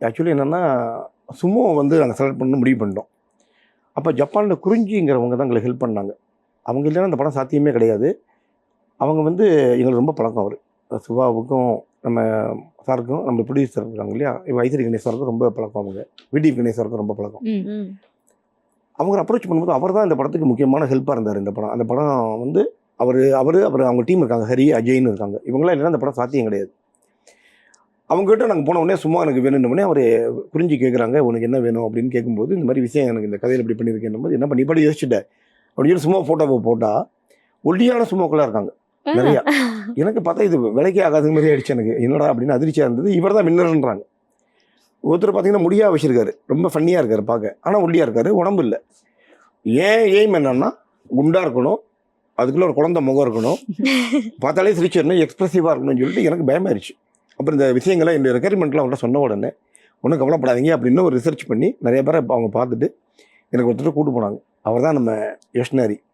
Actually என்னென்னா Sumo வந்து நாங்கள் செலக்ட் பண்ண முடிவு பண்ணிட்டோம். அப்போ ஜப்பானில் குறிஞ்சிங்கிறவங்க தான் எங்களுக்கு ஹெல்ப் பண்ணாங்க. அவங்க இல்லைன்னா அந்த படம் சாத்தியமே கிடையாது. அவங்க வந்து எங்களுக்கு ரொம்ப பழக்கம். அவர் சிவாவுக்கும் நம்ம சாருக்கும் நம்ம ப்ரொடியூசர் இருக்காங்க இல்லையா, ஐஸ்வரி கணேஸ்வருக்கும் ரொம்ப பழக்கம். அவங்க விடி கணேஸ்வருக்கும் ரொம்ப பழக்கம். அவங்க அப்ரோச் பண்ணும்போது அவர் தான் இந்த படத்துக்கு முக்கியமான ஹெல்ப்பாக இருந்தார். இந்த படம் அந்த படம் வந்து அவர் அவங்க டீம் இருக்காங்க, ஹரி அஜய்னு இருக்காங்க. இவங்களாம் இல்லைன்னா அந்த படம் சாத்தியம் கிடையாது. அவங்ககிட்ட நாங்கள் போன உடனே சும்மா எனக்கு வேணும்னே அவர் குறிஞ்சி கேட்குறாங்க, உனக்கு என்ன வேணும் அப்படின்னு கேட்கும்போது, இந்த மாதிரி விஷயம் எனக்கு இந்த கதையில் இப்படி பண்ணியிருக்கேன் போது என்ன பண்ணி இப்படி யோசிச்சுட்டேன் அப்படின்னு சும்மா ஃபோட்டோவை போட்டால் ஒல்லியான சும்மாக்கெல்லாம் இருக்காங்க நிறையா. எனக்கு பார்த்தா இது விலைக்கே ஆகாத மாதிரி ஆயிடுச்சு. எனக்கு என்னடா அப்படின்னு அதிர்ச்சியாக இருந்தது. இவர் தான் வின்னர்ன்றாங்க. ஒருத்தர் பார்த்தீங்கன்னா முடியாக வச்சுருக்காரு, ரொம்ப ஃபன்னியாக இருக்கார் பார்க்க, ஆனால் ஒல்லியாக இருக்கார், உடம்பு இல்லை. ஏன் எய்ம் என்னன்னா குண்டாக இருக்கணும், அதுக்குள்ளே ஒரு குழந்தை முகம் இருக்கணும், பார்த்தாலே சிரிச்சிடணும், எக்ஸ்ப்ரெசிவாக இருக்கணும்னு சொல்லிட்டு எனக்கு பயமாயிருச்சு. அப்புறம் இந்த விஷயங்களை என்னுடைய ரெக்யர்மெண்ட்லாம் அவங்கள்ட்ட சொன்ன உடனே ஒன்றும் கவலைப்படாதீங்க அப்படின்னு ஒரு ரிசர்ச் பண்ணி நிறைய பேரை அவங்க பார்த்துட்டு எனக்கு ஒருத்தர் கூட்டு போனாங்க. அவர் தான் நம்ம யஷ்னரி.